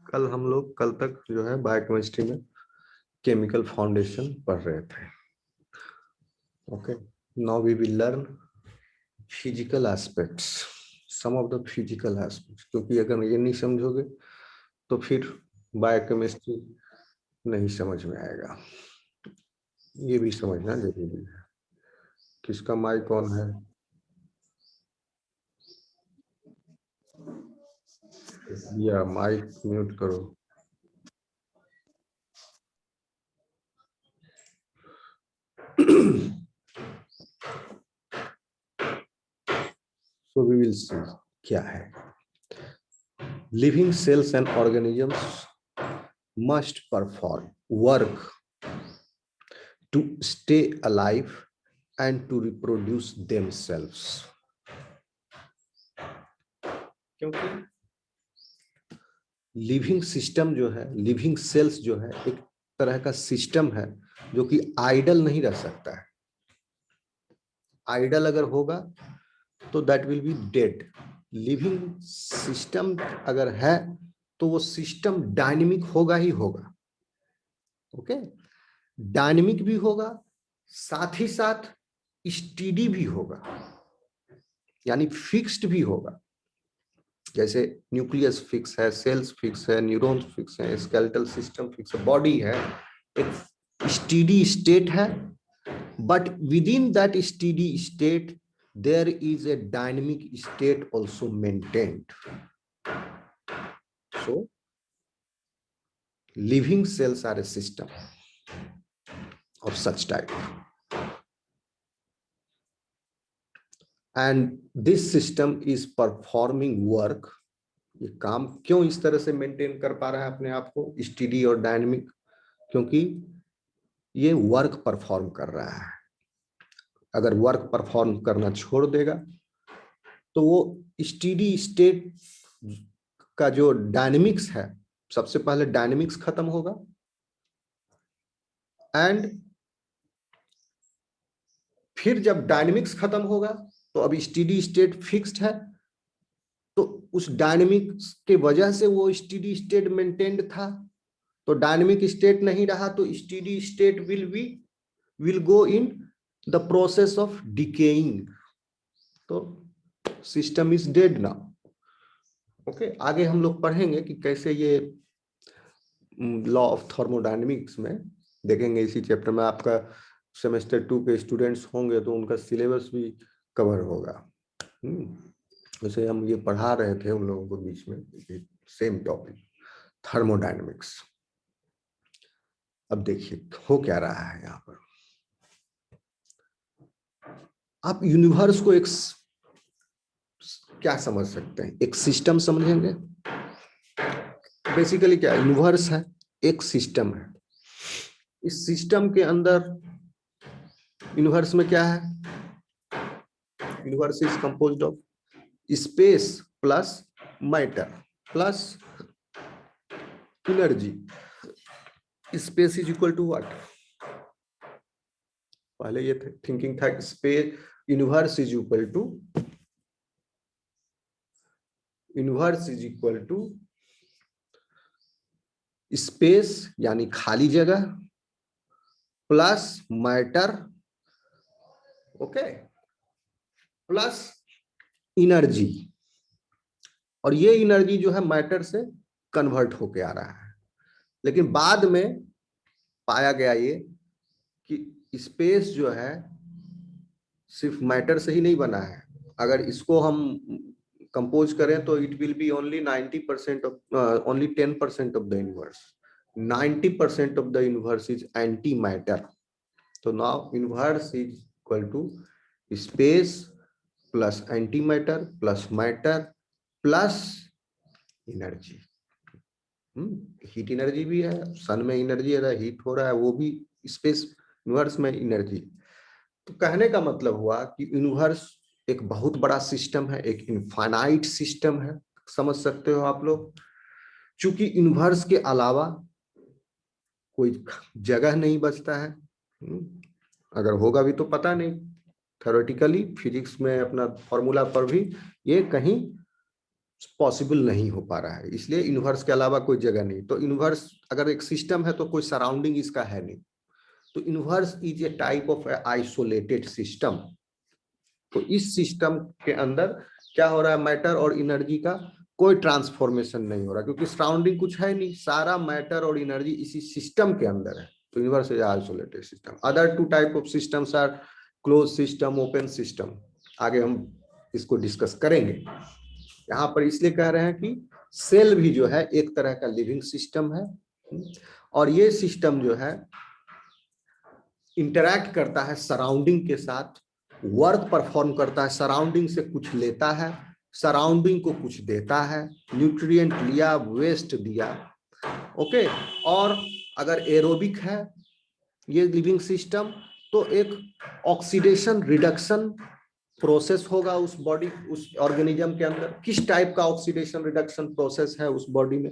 कल तक जो है बायोकेमिस्ट्री में केमिकल फाउंडेशन पढ़ रहे थे। Okay, now we will learn physical aspects, some of the physical aspects, क्योंकि अगर ये नहीं समझोगे तो फिर बायोकेमिस्ट्री नहीं समझ में आएगा। ये भी समझना जरूरी है। किसका माइक ऑन है? या माइक म्यूट करो। So we will see क्या है। Living cells and organisms must perform work to stay alive and to reproduce themselves। क्योंकि लिविंग सिस्टम जो है, लिविंग सेल्स जो है, एक तरह का सिस्टम है जो कि आइडल नहीं रह सकता है। आइडल अगर होगा तो that will be dead. Living system अगर है तो वो सिस्टम डायनेमिक होगा ही होगा। ओके, डायनेमिक भी होगा, साथ ही साथ स्टीडी भी होगा, यानी फिक्स्ड भी होगा। जैसे न्यूक्लियस फिक्स है, सेल्स फिक्स है, न्यूरॉन्स फिक्स है, स्केलेटल सिस्टम फिक्स है, बॉडी है, एक स्टीडी स्टेट है। But with in that steady state there is a dynamic state also maintained. So living cells are a system of such type, and this system is performing work। ये काम क्यों इस तरह से maintain कर पा रहा है अपने आप को, स्टीडी और डायनेमिक? क्योंकि ये वर्क परफॉर्म कर रहा है। अगर वर्क परफॉर्म करना छोड़ देगा तो वो स्टीडी स्टेट का जो डायनेमिक्स है, सबसे पहले डायनेमिक्स खत्म होगा, एंड फिर जब डायनेमिक्स खत्म होगा तो अब स्टीडी स्टेट फिक्स्ड है, तो उस डायनेमिक्स के वजह से वो स्टीडी स्टेट मेंटेन्ड था। तो डायनेमिक स्टेट नहीं रहा तो steady state will go in the process of decaying. तो system is dead now. Okay, आगे हम लोग पढ़ेंगे कि कैसे ये लॉ ऑफ थर्मोडायनेमिक्स में देखेंगे। इसी चैप्टर में आपका सेमेस्टर 2 के स्टूडेंट्स होंगे तो उनका सिलेबस भी कवर होगा। जैसे हम ये पढ़ा रहे थे उन लोगों को बीच में, सेम टॉपिक थर्मोडायनेमिक्स। अब देखिए हो क्या रहा है यहाँ पर। आप यूनिवर्स को एक क्या समझ सकते हैं? एक सिस्टम समझेंगे। बेसिकली क्या यूनिवर्स है? एक सिस्टम है। इस सिस्टम के अंदर यूनिवर्स में क्या है? Universe is composed of space plus matter plus energy. Space is equal to what? पहले ये थिंकिंग था, space universe is equal to space यानी खाली जगह plus matter, okay, plus energy. और ये एनर्जी जो है मैटर से कन्वर्ट होके आ रहा है। लेकिन बाद में पाया गया ये कि स्पेस जो है सिर्फ मैटर से ही नहीं बना है। अगर इसको हम कंपोज करें तो it will be only 90% of only 10% of the universe. 90% of the universe is anti matter. तो now universe is equal to space plus anti matter plus matter plus energy. Heat energy भी है, सन में energy है, heat हो रहा है, वो भी स्पेस यूनिवर्स में एनर्जी। तो कहने का मतलब हुआ कि यूनिवर्स एक बहुत बड़ा सिस्टम है, एक इनफाइनाइट सिस्टम है, समझ सकते हो आप लोग। चूंकि यूनिवर्स के अलावा कोई जगह नहीं बचता है, अगर होगा भी तो पता नहीं, थ्योरेटिकली फिजिक्स में अपना फॉर्मूला पर भी ये कहीं पॉसिबल नहीं हो पा रहा है, इसलिए यूनिवर्स के अलावा कोई जगह नहीं। तो यूनिवर्स अगर एक सिस्टम है तो कोई सराउंडिंग इसका है नहीं, तो universe is a type of isolated system. तो इस सिस्टम के अंदर क्या हो रहा है, मैटर और एनर्जी का कोई ट्रांसफॉर्मेशन नहीं हो रहा, क्योंकि सराउंडिंग कुछ है नहीं, सारा मैटर और एनर्जी इसी सिस्टम के अंदर है। तो universe is isolated system. Other two type of systems are close system, open system. आगे हम इसको डिस्कस करेंगे। यहाँ पर इसलिए कह रहे हैं कि सेल भी जो है एक तरह का लिविंग सिस्टम है, और ये सिस्टम जो है इंटरैक्ट करता है सराउंडिंग के साथ, वर्क परफॉर्म करता है, सराउंडिंग से कुछ लेता है, सराउंडिंग को कुछ देता है, न्यूट्रिएंट लिया, वेस्ट दिया, ओके। और अगर एरोबिक है ये लिविंग सिस्टम, तो एक ऑक्सीडेशन रिडक्शन प्रोसेस होगा उस बॉडी, उस ऑर्गेनिज्म के अंदर। किस टाइप का ऑक्सीडेशन रिडक्शन प्रोसेस है उस बॉडी में?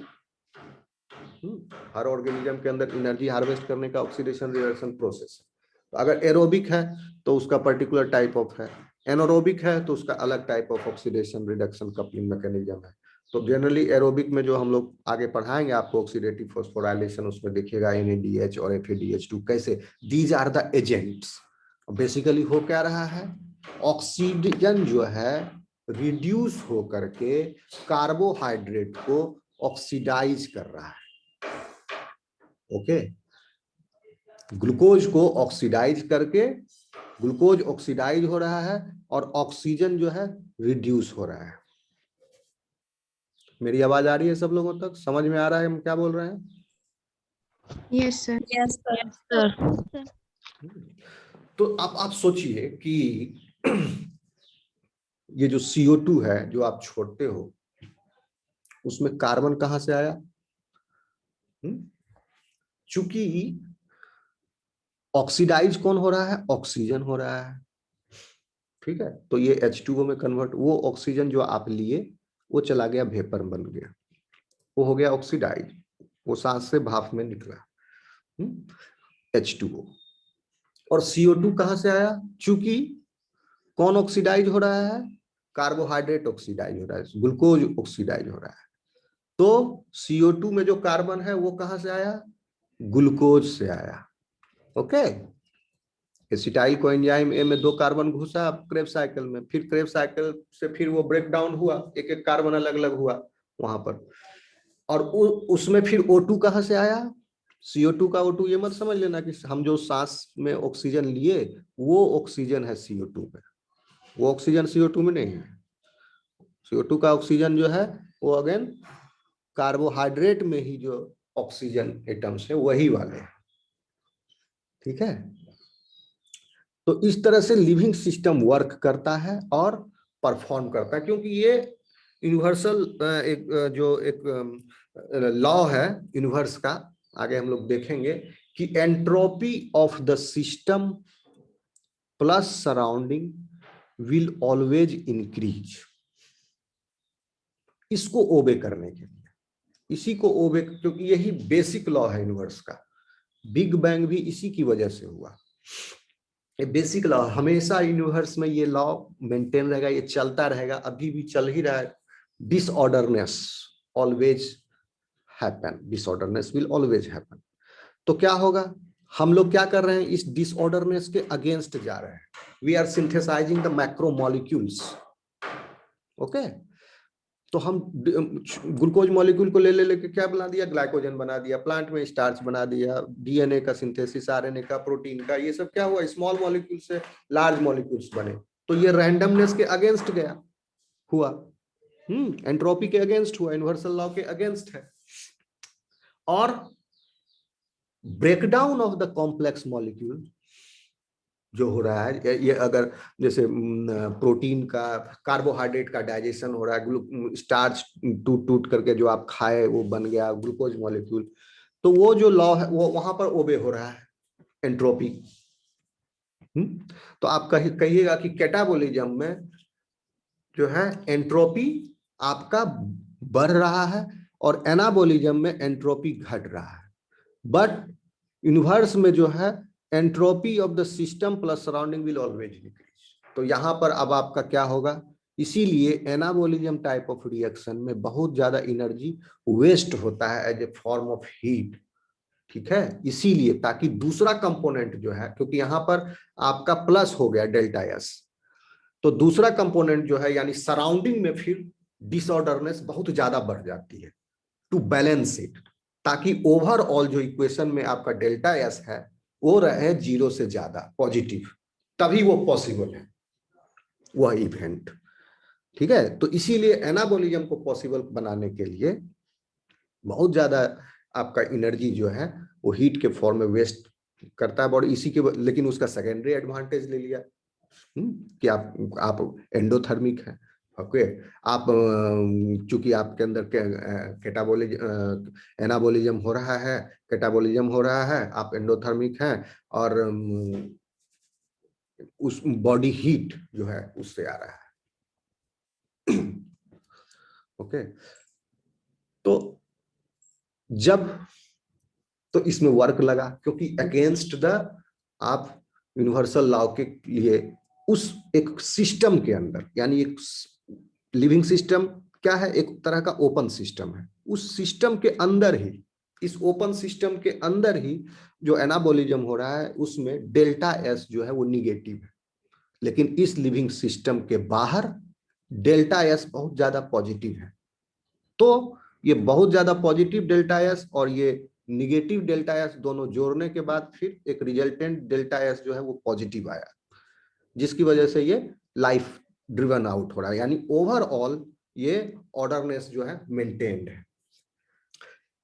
हर ऑर्गेनिज्म के अंदर एनर्जी हार्वेस्ट करने का ऑक्सीडेशन रिडक्शन प्रोसेस है। तो अगर एरोबिक है तो उसका पर्टिकुलर टाइप ऑफ है, एनारोबिक है तो उसका अलग type of oxidation reduction coupling mechanism है। तो जनरली एरोबिक में जो हम लोग आगे पढ़ाएंगे आपको ऑक्सीडेटिव फॉस्फोराइलेशन, उसमें देखिएगा NADH और FADH2 कैसे, these are the agents. Basically हो क्या रहा है, ऑक्सीजन जो है रिड्यूस होकर के कार्बोहाइड्रेट को ऑक्सीडाइज कर रहा है, ओके। ग्लूकोज को ऑक्सीडाइज करके, ग्लूकोज ऑक्सीडाइज हो रहा है और ऑक्सीजन जो है रिड्यूस हो रहा है। मेरी आवाज आ रही है सब लोगों तक? समझ में आ रहा है हम क्या बोल रहे हैं? Yes sir. Yes sir. तो आप सोचिए कि ये जो CO2 है जो आप छोड़ते हो, उसमें कार्बन कहां से आया? चूंकि ऑक्सीडाइज कौन हो रहा है, ऑक्सीजन हो रहा है, ठीक है। तो ये H2O में कन्वर्ट, वो ऑक्सीजन जो आप लिए वो चला गया वेपर बन गया, वो हो गया ऑक्सीडाइज, वो सांस से भाप में निकला H2O। और CO2 कहां से आया? चूंकि कौन ऑक्सीडाइज हो रहा है, कार्बोहाइड्रेट ऑक्सीडाइज हो रहा है, ग्लूकोज ऑक्सीडाइज हो रहा है। तो CO2 में जो कार्बन है वो कहां से आया, ग्लूकोज से आया, ओके। एसिटाइल कोएंजाइम A में 2 कार्बन घुसा क्रेब्स साइकिल में, फिर क्रेब्स साइकिल से फिर वो ब्रेक डाउन हुआ, एक एक कार्बन अलग अलग हुआ वहां पर, और उसमें फिर O2 कहां से आया? CO2 का O2 ये मत समझ लेना कि हम जो सांस में ऑक्सीजन लिए वो ऑक्सीजन है CO2 में, वो ऑक्सीजन CO2 में नहीं है। CO2 का ऑक्सीजन जो है वो अगेन कार्बोहाइड्रेट में ही जो ऑक्सीजन एटम्स है वही वाले हैं, ठीक है। तो इस तरह से लिविंग सिस्टम वर्क करता है और परफॉर्म करता है, क्योंकि ये यूनिवर्सल एक जो एक लॉ है यूनिवर्स का, आगे हम लोग देखेंगे कि entropy of the system plus surrounding will always increase. इसको ओबे करने के लिए, इसी को ओबे, क्योंकि यही बेसिक लॉ है यूनिवर्स का। बिग बैंग भी इसी की वजह से हुआ, ये बेसिक लॉ, हमेशा यूनिवर्स में ये लॉ मेंटेन रहेगा, ये चलता रहेगा, अभी भी चल ही रहा है। Disorderness always happen, disorderness will always happen. तो क्या होगा, हम लोग क्या कर रहे हैं, इस डिसऑर्डरनेस के अगेंस्ट जा रहे हैं। We are synthesizing the macromolecules, okay. तो हम ग्लूकोज मॉलिक्यूल को ले लेके क्या बना दिया, ग्लाइकोजन बना दिया, प्लांट में स्टार्च बना दिया, DNA का सिंथेसिस, RNA का, प्रोटीन का, ये सब क्या हुआ, स्मॉल मॉलिक्यूल से लार्ज मॉलिक्यूल्स बने। तो ये रैंडमनेस के अगेंस्ट गया, हुआ, एंट्रोपी के अगेंस्ट हुआ, यूनिवर्सल लॉ के अगेंस्ट है। और breakdown of the complex molecule जो हो रहा है, ये अगर जैसे प्रोटीन का, कार्बोहाइड्रेट का डाइजेशन हो रहा है, स्टार्च टूट टूट करके जो आप खाए वो बन गया ग्लूकोज मॉलिक्यूल, तो वो जो लॉ है वो वहां पर ओबे हो रहा है, एंट्रोपी। तो आप कहिएगा कि कैटाबोलिज्म में जो है एंट्रोपी आपका बढ़ रहा है और एनाबोलिज्म में एंट्रोपी घट रहा है। बट यूनिवर्स में जो है entropy of the system plus surrounding will always decrease. तो यहाँ पर अब आपका क्या होगा, इसीलिए एनाबोलिज्म टाइप ऑफ रिएक्शन में बहुत ज्यादा एनर्जी वेस्ट होता है as a form of heat, ठीक है। इसीलिए ताकि दूसरा कंपोनेंट जो है, क्योंकि यहाँ पर आपका प्लस हो गया डेल्टा एस, तो दूसरा कंपोनेंट जो है यानी सराउंडिंग में फिर डिसऑर्डरनेस बहुत ज्यादा बढ़ जाती है टू बैलेंस इट, ताकि ओवरऑल जो इक्वेशन में आपका डेल्टा एस है वो रहे 0 से ज्यादा पॉजिटिव, तभी वो पॉसिबल है वह इवेंट, ठीक है। तो इसीलिए एनाबोलिज्म को पॉसिबल बनाने के लिए बहुत ज्यादा आपका एनर्जी जो है वो हीट के फॉर्म में वेस्ट करता है बॉडी, इसी के लेकिन उसका सेकेंडरी एडवांटेज ले लिया कि आप एंडोथर्मिक है, ओके। आप चूंकि आपके अंदर कैटाबोलिज्म एनाबोलिज्म हो रहा है, कैटाबोलिज्म हो रहा है, आप एंडोथर्मिक हैं और उस बॉडी हीट जो है उससे आ रहा है ओके। तो जब तो इसमें वर्क लगा, क्योंकि अगेंस्ट द आप यूनिवर्सल लॉ के लिए उस एक सिस्टम के अंदर, यानी एक लिविंग सिस्टम क्या है, एक तरह का ओपन सिस्टम है, उस सिस्टम के अंदर ही, इस ओपन सिस्टम के अंदर ही जो एनाबोलिज्म हो रहा है उसमें डेल्टा एस जो है वो निगेटिव है, लेकिन इस लिविंग सिस्टम के बाहर डेल्टा एस बहुत ज्यादा पॉजिटिव है। तो ये बहुत ज्यादा पॉजिटिव डेल्टा एस और ये निगेटिव डेल्टा एस दोनों जोड़ने के बाद फिर एक रिजल्टेंट डेल्टा एस जो है वो पॉजिटिव आया, जिसकी वजह से ये लाइफ ड्रिवन आउट हो रहा है, यानी ओवरऑल ये ऑर्डरनेस जो है मेंटेन्ड है।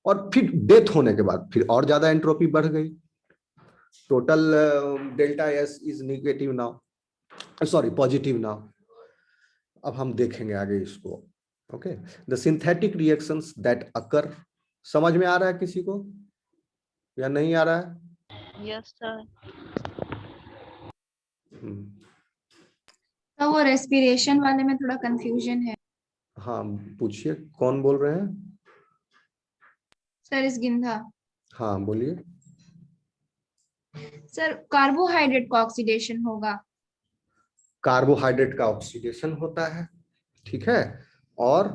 और फिर डेथ होने के बाद फिर और ज्यादा एंट्रोपी बढ़ गई, total delta S is negative now, sorry positive now. अब हम देखेंगे आगे इसको, okay. The synthetic reactions that अकर, समझ में आ रहा है किसी को या नहीं आ रहा है? Yes, sir. तो वो रेस्पिरेशन वाले में थोड़ा कंफ्यूजन है हाँ पूछिए, कौन बोल रहे हैं? सर। इस गिंधा हाँ बोलिए। सर कार्बोहाइड्रेट का ऑक्सीडेशन होगा। कार्बोहाइड्रेट का ऑक्सीडेशन होता है, ठीक है। और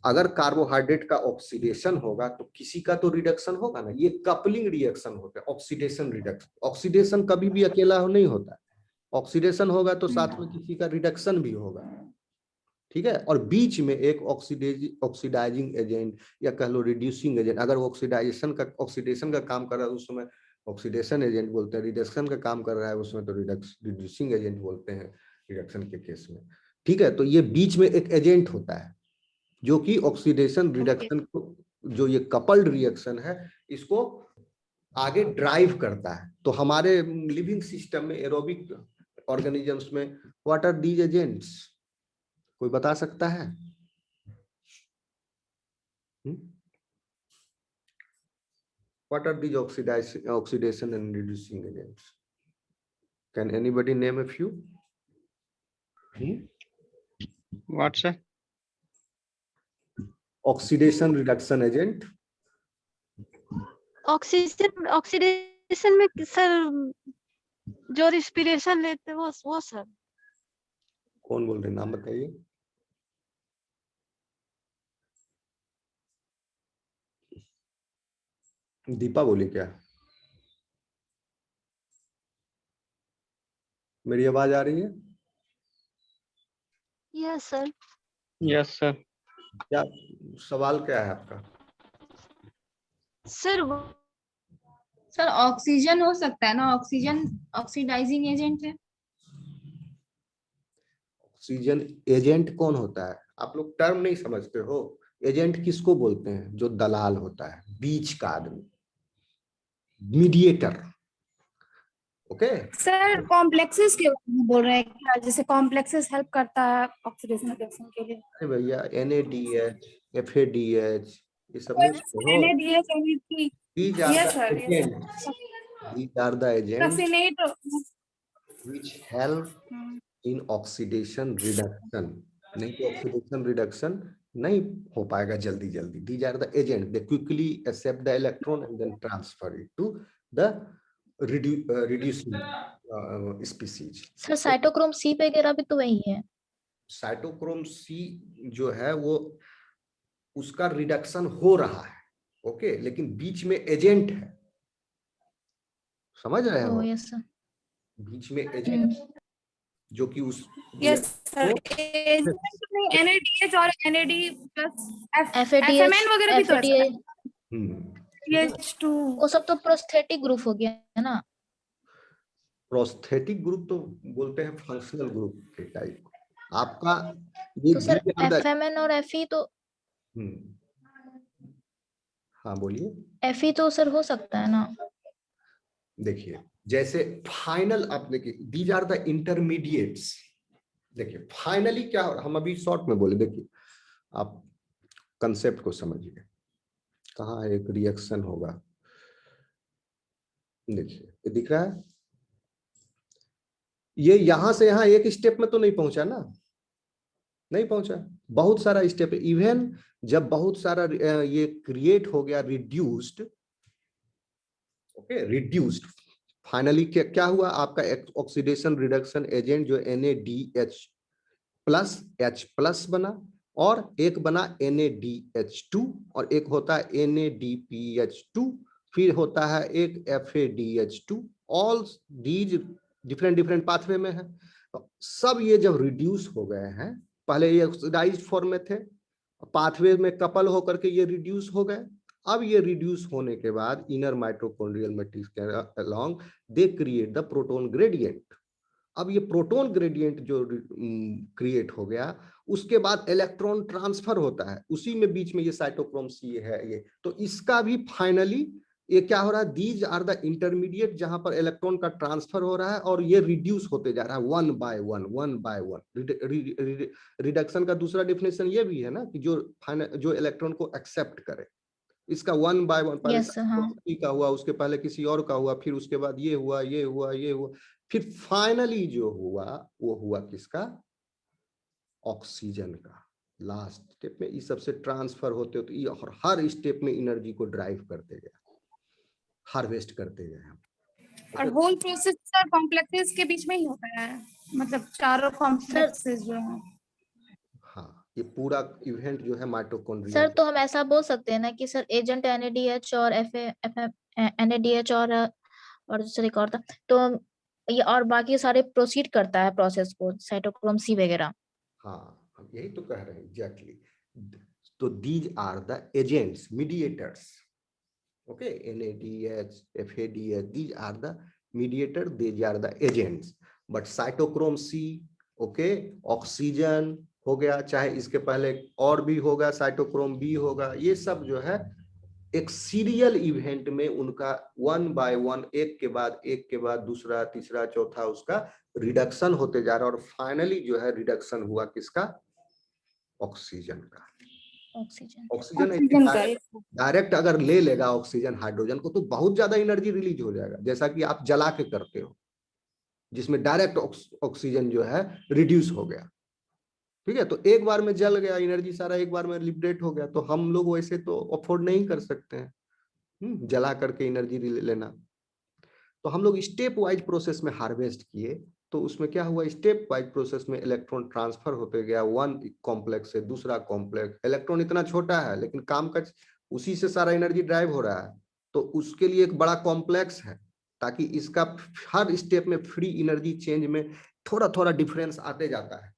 अगर कार्बोहाइड्रेट का ऑक्सीडेशन होगा तो किसी का तो रिडक्शन होगा ना, ये कपलिंग रिएक्शन होता है, ऑक्सीडेशन रिडक्शन। ऑक्सीडेशन कभी भी अकेला नहीं होता है, ऑक्सीडेशन होगा तो साथ में किसी का रिडक्शन भी होगा, ठीक है। और बीच में एक ऑक्सीडाइजिंग एजेंट या कह लो रिड्यूसिंग एजेंट, अगर वो ऑक्सीडेशन का काम कर रहा है उस समय ऑक्सीडेशन एजेंट बोलते हैं, रिडक्शन का काम कर रहा है उसमें तो रिड्यूसिंग एजेंट बोलते हैं रिडक्शन के केस में, ठीक है। तो ये बीच में एक एजेंट होता है जो कि ऑक्सीडेशन रिडक्शन को, जो ये कपल्ड रिएक्शन है इसको आगे ड्राइव करता है। तो हमारे लिविंग सिस्टम में एरोबिक ऑर्गेनिजम्स में व्हाट आर दीज एजेंट्स, कोई बता सकता है? What are these oxidation and reducing agents? Can anybody name a few? What, sir? Oxidation reduction agent. Oxidation में सर जो रिस्पिरेशन लेते हैं वो सर। कौन बोल रहे हैं, नाम बताइए। दीपा बोली क्या? मेरी आवाज आ रही है? Yes sir. Yes, sir. क्या सवाल क्या है आपका? सर सर ऑक्सीजन हो सकता है ना, ऑक्सीजन ऑक्सीडाइजिंग एजेंट है। ऑक्सीजन एजेंट कौन होता है? आप लोग टर्म नहीं समझते हो। एजेंट किसको बोलते हैं? जो दलाल होता है, बीच का आदमी, मीडिएटर, ओके। सर कॉम्प्लेक्सेस के बारे में बोल रहे हैं क्या, जैसे कॉम्प्लेक्सेस हेल्प करता है ऑक्सीडेशन रिएक्शन के लिए? अरे भैया NADH, FADH ये सब नहीं सुनते हो? NADH, NAD, These are yes the sir, yes agents. sir. These are the agents Succinate, which help in oxidation reduction. नहीं तो ऑक्सीडेशन रिडक्शन नहीं हो पाएगा जल्दी जल्दी। These are the agents. They quickly accept the electron and then transfer it to the reducing species. Sir cytochrome C वगैरह भी तो वही है। साइटोक्रोम सी जो है वो उसका रिडक्शन हो रहा है, ओके, लेकिन बीच में एजेंट है, समझ रहे हो? Yes sir. बीच में एजेंट जो कि उस यस सर, NADH और NAD प्लस FMN वगैरह भी तो है FADH TH2। वो सब तो प्रोस्थेटिक ग्रुप हो गया है ना। प्रोस्थेटिक ग्रुप तो बोलते हैं फंक्शनल ग्रुप के टाइप। आपका ये तो सर दी अंदर FMN और FE तो हाँ बोलिए। FE तो सर हो सकता है ना। देखिए जैसे फाइनल आप देखिए दीज आर द इंटरमीडिएट्स। देखिए फाइनली क्या हो, हम अभी शॉर्ट में बोले, देखिए आप कंसेप्ट को समझिए। कहाँ एक रिएक्शन होगा, देखिए ये दिख रहा है, ये यहां से यहां एक स्टेप में तो नहीं पहुंचा ना, नहीं पहुंचा, बहुत सारा स्टेप है। इवन जब बहुत सारा ये क्रिएट हो गया रिड्यूस्ड, ओके, रिड्यूस्ड, फाइनली क्या हुआ, आपका ऑक्सीडेशन रिडक्शन एजेंट जो NADH प्लस H+ बना, और एक बना NADH2, और एक होता है NADPH2, फिर होता है एक FADH2। All these different different pathway में है। सब ये जब रिड्यूस हो गए हैं, पहले ये ऑक्सीडाइज्ड फॉर्म में थे, पाथवे में कपल होकर के ये रिड्यूस हो गए। अब ये रिड्यूस होने के बाद इनर माइटोकॉन्ड्रियल मैट्रिक्स के along they create the proton gradient. अब ये प्रोटॉन ग्रेडियंट जो क्रिएट हो गया, उसके बाद इलेक्ट्रॉन ट्रांसफर होता है, उसी में बीच में ये साइटोक्रोम सी है ये, तो इसका भी फाइनली ये क्या हो रहा है, दीज आर द इंटरमीडिएट जहां पर इलेक्ट्रॉन का ट्रांसफर हो रहा है और ये रिड्यूस होते जा रहा है वन बाय वन। रिडक्शन का दूसरा डेफिनेशन ये भी है ना कि जो इलेक्ट्रॉन को एक्सेप्ट करे, इसका वन बाय वन, पहले का हुआ, उसके पहले किसी और का हुआ, फिर उसके बाद ये हुआ, ये हुआ, ये हुआ, फिर फाइनली जो हुआ वो हुआ किसका, ऑक्सीजन का। लास्ट स्टेप में इस सबसे ट्रांसफर होते होते ये और हर स्टेप में एनर्जी को ड्राइव करते गए, हार्वेस्ट करते गए हम। और होल प्रोसेस सर कॉम्प्लेक्सेस के बीच में ही होता है, मतलब चारों कॉम्प्लेक्सेस जो हैं। हाँ, ये पूरा इवेंट जो है माइटोकॉन्ड्रिया। सर तो हम ऐसा बोल सकते हैं ना कि सर एजेंट NADH और NADH और दूसरा एक और था, तो ये और बाकी सारे प्रोसीड करता है प्रोसेस को, साइटोक्रोम सी वगैरह। हाँ, हम यही तो कह रहे हैं एग्जैक्टली। तो these are the agents, mediators, okay, NADH, FADH, these are the mediator, these are the agents. But cytochrome C, okay, oxygen हो गया, चाहे इसके पहले और भी होगा, साइटोक्रोम B होगा, ये सब जो है एक सीरियल इवेंट में उनका वन बाय वन, एक के बाद दूसरा, तीसरा, चौथा, उसका रिडक्शन होते जा रहा है, और फाइनली जो है रिडक्शन हुआ किसका, ऑक्सीजन का। ऑक्सीजन डायरेक्ट अगर ले लेगा ऑक्सीजन हाइड्रोजन को तो बहुत ज्यादा एनर्जी रिलीज हो जाएगा, जैसा कि आप जला के करते हो, जिसमें डायरेक्ट ऑक्सीजन जो है रिड्यूस हो गया, ठीक है, तो एक बार में जल गया, एनर्जी सारा एक बार में लिबरेट हो गया। तो हम लोग वैसे तो अफोर्ड नहीं कर सकते हैं जला करके एनर्जी लेना, तो हम लोग स्टेप वाइज प्रोसेस में हार्वेस्ट किए। तो उसमें क्या हुआ, स्टेप वाइज प्रोसेस में इलेक्ट्रॉन ट्रांसफर होते गया वन कॉम्प्लेक्स से दूसरा कॉम्प्लेक्स। इलेक्ट्रॉन इतना छोटा है लेकिन काम का उसी से सारा एनर्जी ड्राइव हो रहा है, तो उसके लिए एक बड़ा कॉम्प्लेक्स है, ताकि इसका हर स्टेप में फ्री एनर्जी चेंज में थोड़ा थोड़ा डिफरेंस आते जाता है।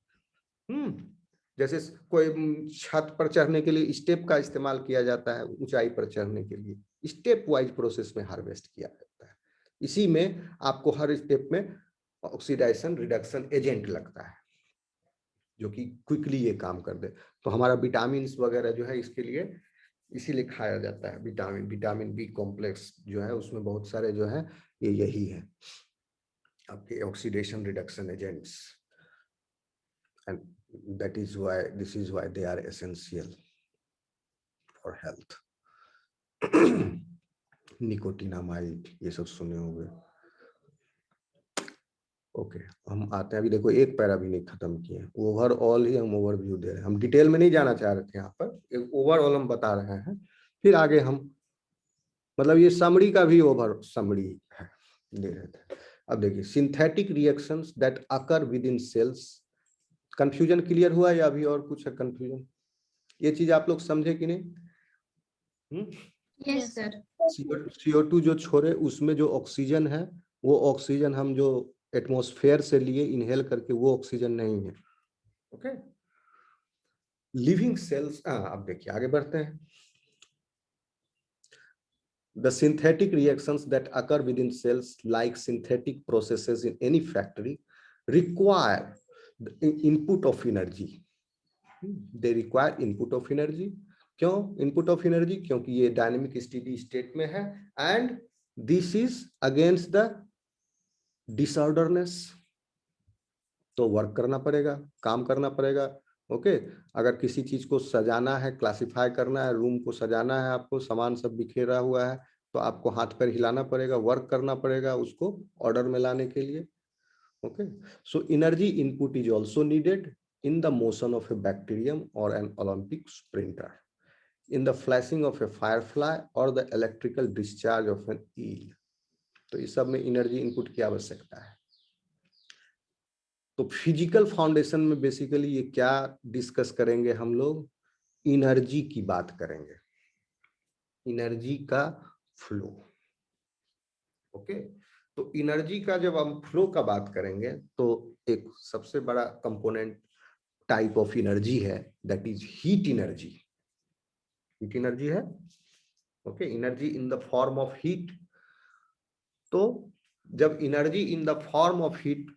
जैसे कोई छत पर चढ़ने के लिए स्टेप का इस्तेमाल किया जाता है, ऊंचाई पर चढ़ने के लिए स्टेप वाइज प्रोसेस में हार्वेस्ट किया जाता है। इसी में आपको हर स्टेप में ऑक्सीडाइजेशन रिडक्शन एजेंट लगता है जो कि क्विकली ये काम कर दे। तो हमारा विटामिन वगैरह जो है इसके लिए इसीलिए खाया जाता है, विटामिन बी कॉम्प्लेक्स जो है उसमें बहुत सारे जो है ये यही है आपके oxidation reduction agents, and that is why this is why they are essential for health. Nicotinamide ये सब सुने होंगे। ओके, हम आते हैं, अभी देखो एक पैरा भी नहीं खत्म किए, ओवरऑल ही हम ओवरव्यू दे रहे हैं, हम डिटेल में नहीं जाना चाह रहे थे, यहाँ पर एक ओवरऑल हम बता रहे हैं, फिर आगे हम मतलब ये समरी का भी ओवर समरी है, दे रहे थे। अब देखिए synthetic reactions that occur within cells, confusion clear हुआ या अभी और कुछ है कंफ्यूजन? ये चीज आप लोग समझे कि नहीं? Yes sir. CO2 जो छोड़े उसमें जो ऑक्सीजन है वो ऑक्सीजन हम जो एटमॉस्फेयर से लिए इनहेल करके वो ऑक्सीजन नहीं है। ओके, लिविंग सेल्स, अब देखिए आगे बढ़ते हैं। The synthetic reactions that occur within cells, like synthetic processes in any factory, require the input of energy. They require input of energy. क्यों input of energy? क्योंकि ये डायनेमिक स्टेडी स्टेट में है and this is against the disorderliness. तो work करना पड़ेगा, काम करना पड़ेगा। ओके, अगर किसी चीज को सजाना है, क्लासिफाई करना है, रूम को सजाना है, आपको सामान सब बिखेरा हुआ है तो आपको हाथ पैर हिलाना पड़ेगा, वर्क करना पड़ेगा उसको ऑर्डर में लाने के लिए। Okay, so energy input is also needed in the motion of a bacterium और an Olympic sprinter, in the flashing of a firefly और the electrical discharge of an eel. तो इस सब में एनर्जी इनपुट की आवश्यकता है। तो फिजिकल फाउंडेशन में बेसिकली ये क्या डिस्कस करेंगे हम लोग? एनर्जी की बात करेंगे, एनर्जी का फ्लो। ओके, तो एनर्जी का जब हम फ्लो का बात करेंगे तो एक सबसे बड़ा कंपोनेंट टाइप ऑफ एनर्जी है, that is heat energy. Heat energy है, okay, energy in the form of heat. तो जब energy in the form of heat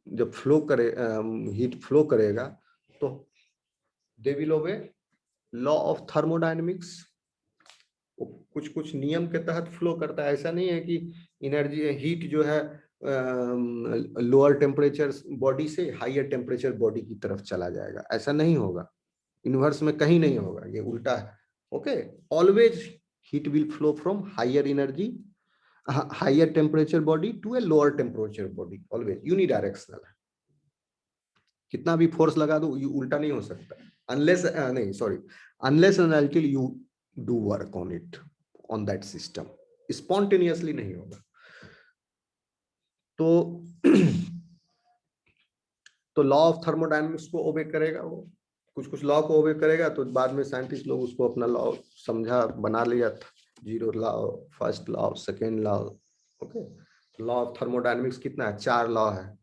जब फ्लो करे, हीट फ्लो करेगा तो they will obey law of thermodynamics. कुछ कुछ नियम के तहत फ्लो करता है। ऐसा नहीं है कि एनर्जी हीट जो है लोअर टेम्परेचर बॉडी से हाईयर टेम्परेचर बॉडी की तरफ चला जाएगा, ऐसा नहीं होगा। यूनिवर्स में कहीं नहीं होगा, ये उल्टा है। Okay, always heat will flow from higher energy higher temperature body to a lower temperature body, always unidirectional है। कितना भी फोर्स लगा दो ये उल्टा नहीं हो सकता, अनलेस नहीं sorry unless and until you do work on it, on that system, spontaneously नहीं होगा। तो लॉ ऑफ थर्मोडायनेमिक्स को ओबे करेगा वो, कुछ कुछ लॉ को ओबे करेगा। तो बाद में साइंटिस्ट लोग उसको अपना लॉ समझा बना लिया था, zero law, first law, second law. Okay, law of thermodynamics कितना है? 4 लॉ है,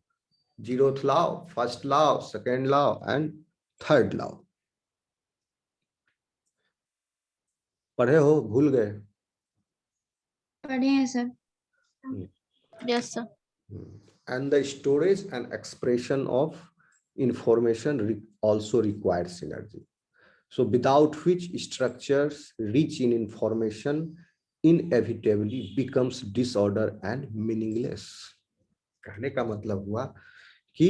zeroth law, first law, second law and third law. पढ़े हो, भूल गए? पढ़े हैं sir. Yes sir. And the storage and expression of information also requires energy. So without which structures rich in information inevitably becomes disorder and meaningless. कहने का मतलब हुआ कि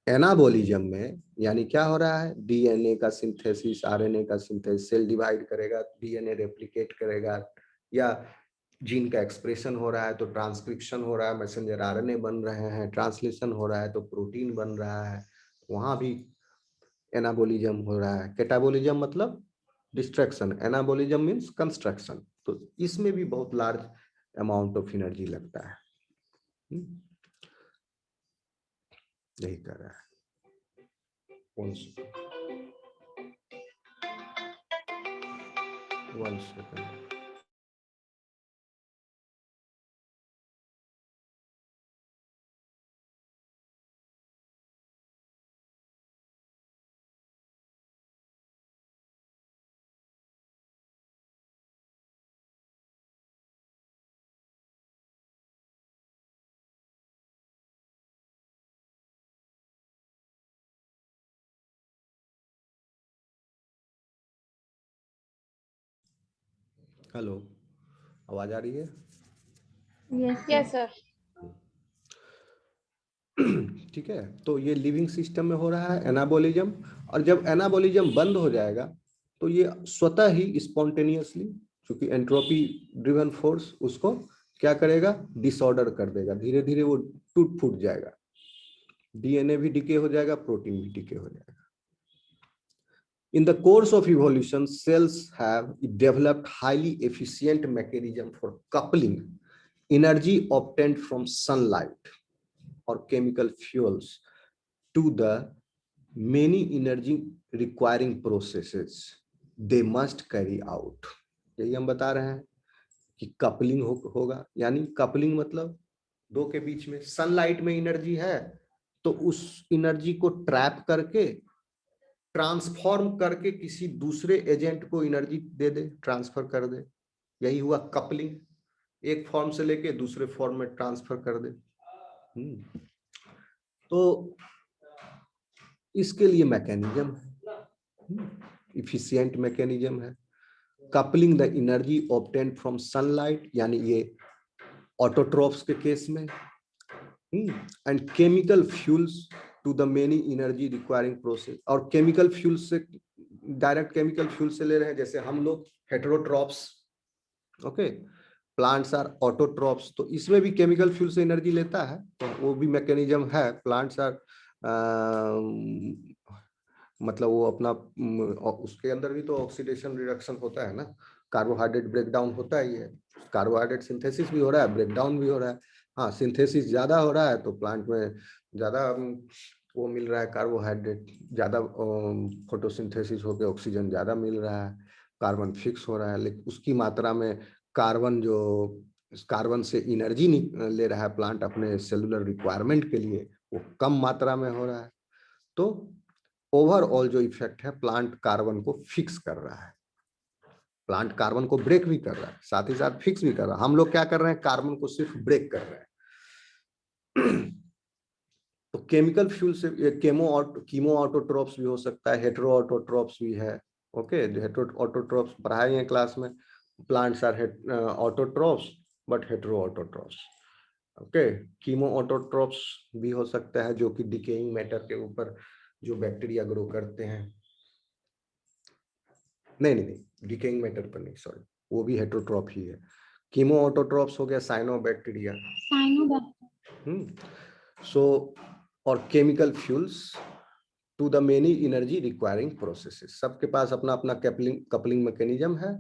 एनाबोलिज्म में यानी क्या हो रहा है? डीएनए का सिंथेसिस, आरएनए का सिंथेसिस, सेल डिवाइड करेगा, डीएनए रेप्लिकेट करेगा, या जीन का एक्सप्रेशन हो रहा है तो ट्रांसक्रिप्शन हो रहा है, मैसेंजर आरएनए बन रहे हैं, ट्रांसलेशन हो रहा है तो प्रोटीन बन रहा है, वहां भी एनाबोलिज्म हो रहा है। कैटाबोलिज्म मतलब डिस्ट्रक्शन, एनाबोलिज्म मींस कंस्ट्रक्शन। तो इसमें भी बहुत लार्ज अमाउंट ऑफ एनर्जी लगता है। यही कर रहा है। One second. हेलो, आवाज आ रही है? Yes sir. ठीक है, तो ये लिविंग सिस्टम में हो रहा है एनाबोलिज्म, और जब एनाबोलिज्म बंद हो जाएगा तो ये स्वतः ही स्पॉन्टेनियसली, क्योंकि एंट्रोपी ड्रिवन फोर्स उसको क्या करेगा? डिसऑर्डर कर देगा, धीरे धीरे वो टूट फूट जाएगा, डीएनए भी डिके हो जाएगा, प्रोटीन भी डिके हो जाएगा। In the course of evolution, cells have developed highly efficient mechanism for coupling energy obtained from sunlight or chemical fuels to the many energy requiring processes they must carry out। यही हम बता रहे हैं कि coupling होगा, यानी coupling मतलब दो के बीच में सनलाइट में एनर्जी है तो उस एनर्जी को ट्रैप करके ट्रांसफॉर्म करके किसी दूसरे एजेंट को एनर्जी दे दे, ट्रांसफर कर दे, यही हुआ कपलिंग। एक फॉर्म से लेके दूसरे फॉर्म में ट्रांसफर कर दे। तो इसके लिए मैकेनिज्म है, इफिशिएंट मैकेनिज्म है। Coupling the energy obtained from sunlight, यानी ये ऑटोट्रॉप्स के केस में, and chemical fuels to the many energy requiring process. और केमिकल फ्यूल से, डायरेक्ट केमिकल फ्यूल से ले रहे हैं, जैसे हम लोग heterotrophs, okay, plants are autotrophs, तो इसमें भी केमिकल फ्यूल से एनर्जी लेता है, तो वो भी मैकेनिज्म है। प्लांट्स आर मतलब वो अपना उसके अंदर भी तो ऑक्सीडेशन रिडक्शन होता है ना, कार्बोहाइड्रेट ब्रेकडाउन होता ही है, कार्बोहाइड्रेट सिंथेसिस भी हो रहा है, ब्रेकडाउन भी हो रहा है। हाँ, सिंथेसिस ज्यादा हो रहा है तो प्लांट में ज्यादा वो मिल रहा है, कार्बोहाइड्रेट ज्यादा फोटोसिंथेसिस होकर ऑक्सीजन ज्यादा मिल रहा है, कार्बन फिक्स हो रहा है, लेकिन उसकी मात्रा में कार्बन से एनर्जी ले रहा है प्लांट अपने सेलुलर रिक्वायरमेंट के लिए, वो कम मात्रा में हो रहा है। तो ओवरऑल जो इफेक्ट है, प्लांट कार्बन को फिक्स कर रहा है, प्लांट कार्बन को ब्रेक भी कर रहा है, साथ ही साथ फिक्स भी कर रहा है। हम लोग क्या कर रहे हैं, कार्बन को सिर्फ ब्रेक कर रहे हैं। तो केमिकल फ्यूल से कीमो ऑटोट्रॉप्स भी हो सकता है, हेटेरो ऑटोट्रॉप्स भी है। ओके, हेटेरो ऑटोट्रॉप्स पढ़ाए हैं क्लास में, plants are autotrophs but hetero autotrophs. Okay, chemo autotrophs भी हो सकता है जो कि डिकेइंग मैटर के ऊपर जो बैक्टीरिया ग्रो करते हैं। नहीं, डिकेइंग मैटर पर नहीं, सॉरी, वो भी हेटेरोट्रॉप ही है। कीमो ऑटोट्रॉप्स हो गया साइनोबैक्टीरिया। सो और chemical fuels to the many energy requiring processes, सबके पास अपना अपना कपलिंग मैकेनिज्म है।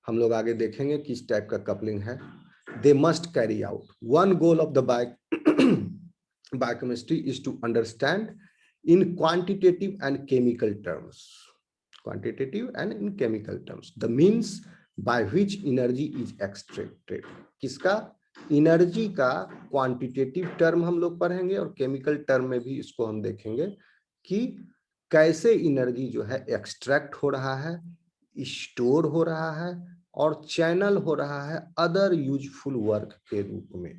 हम लोग आगे देखेंगे किस टाइप का कपलिंग है। They must carry out one goal of the biochemistry is to understand in quantitative and chemical terms, the means by which energy is extracted। किसका, एनर्जी का क्वांटिटेटिव टर्म हम लोग पढ़ेंगे और केमिकल टर्म में भी इसको हम देखेंगे कि कैसे एनर्जी जो है एक्सट्रैक्ट हो रहा है, स्टोर हो रहा है और चैनल हो रहा है अदर यूजफुल वर्क के रूप में।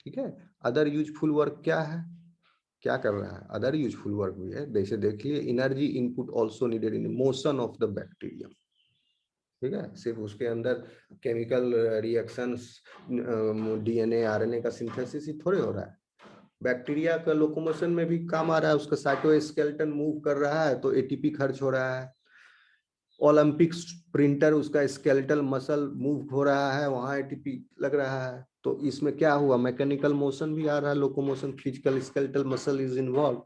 ठीक है, अदर यूजफुल वर्क क्या है, क्या कर रहा है, अदर यूजफुल वर्क भी है। जैसे देखिए, energy input also needed in motion of the bacterium. ठीक है, सिर्फ उसके अंदर केमिकल रिएक्शंस, डीएनए आरएनए का सिंथेसिस ही थोड़े हो रहा है, बैक्टीरिया का लोकोमोशन में भी काम आ रहा है, उसका साइटोस्केलेटन मूव कर रहा है तो एटीपी खर्च हो रहा है। ओलंपिक स्प्रिंटर, उसका स्केलेटल मसल मूव हो रहा है, वहां एटीपी लग रहा है, तो इसमें क्या हुआ, मैकेनिकल मोशन भी आ रहा है, locomotion, physical skeletal muscle is involve.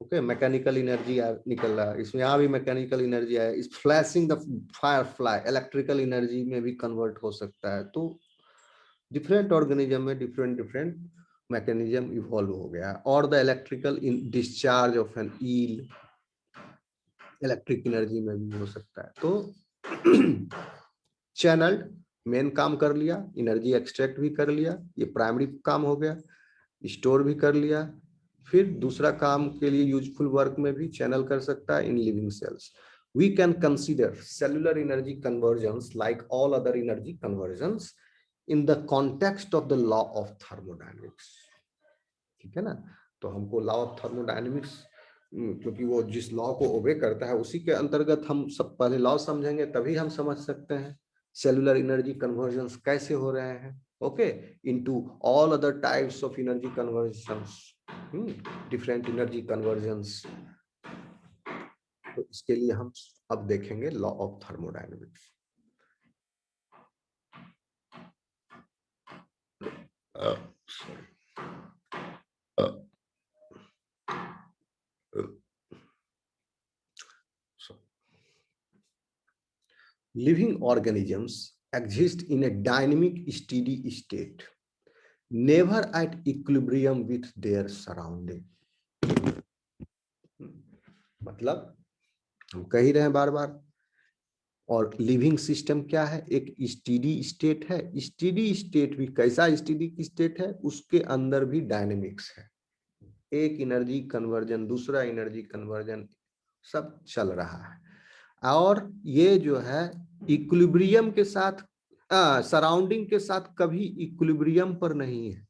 Okay, mechanical energy निकल रहा है इसमें, यहाँ भी मैकेनिकल एनर्जी है। इस flashing the firefly electrical energy में भी कन्वर्ट हो सकता है। तो डिफरेंट ऑर्गेनिज्म में डिफरेंट मैकेनिज्म इवॉल्व हो गया। और the electrical discharge of an eel, electric energy में भी हो सकता है। तो चैनल मेन काम कर लिया, एनर्जी एक्सट्रैक्ट भी कर लिया, ये प्राइमरी काम हो गया, स्टोर भी कर लिया। फिर दूसरा काम के लिए यूजफुल वर्क में भी चैनल कर सकता है in living cells. We can consider cellular energy conversions like all other energy conversions in the context of the law of thermodynamics. ठीक है ना, तो हमको लॉ ऑफ थर्मोडायनेमिक्स, क्योंकि वो जिस लॉ को ओबे करता है उसी के अंतर्गत हम सब पहले लॉ समझेंगे, तभी हम समझ सकते हैं सेलुलर एनर्जी कन्वर्जन्स कैसे हो रहे हैं। Okay, into all other types of energy convergence, different energy convergence. तो इसके लिए हम अब देखेंगे law of thermodynamics. Living organisms exist in a dynamic steady state, never at equilibrium with their surrounding. मतलब हम कह ही रहे हैं बार बार, और लिविंग सिस्टम क्या है, एक स्टेडी स्टेट है। स्टेडी स्टेट भी कैसा स्टेडी स्टेट है, उसके अंदर भी डायनेमिक्स है, एक एनर्जी कन्वर्जन दूसरा एनर्जी कन्वर्जन सब चल रहा है। और ये जो है इक्विलिब्रियम के साथ सराउंडिंग के साथ कभी इक्विलिब्रियम पर नहीं है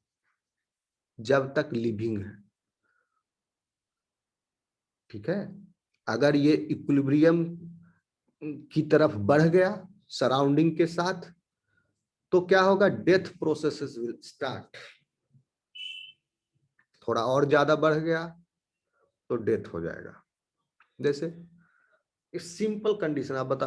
जब तक लिविंग है, ठीक है। अगर ये इक्विलिब्रियम की तरफ बढ़ गया सराउंडिंग के साथ तो क्या होगा, डेथ प्रोसेसेस विल स्टार्ट। थोड़ा और ज्यादा बढ़ गया तो डेथ हो जाएगा। जैसे एक सिंपल कंडीशन आप बता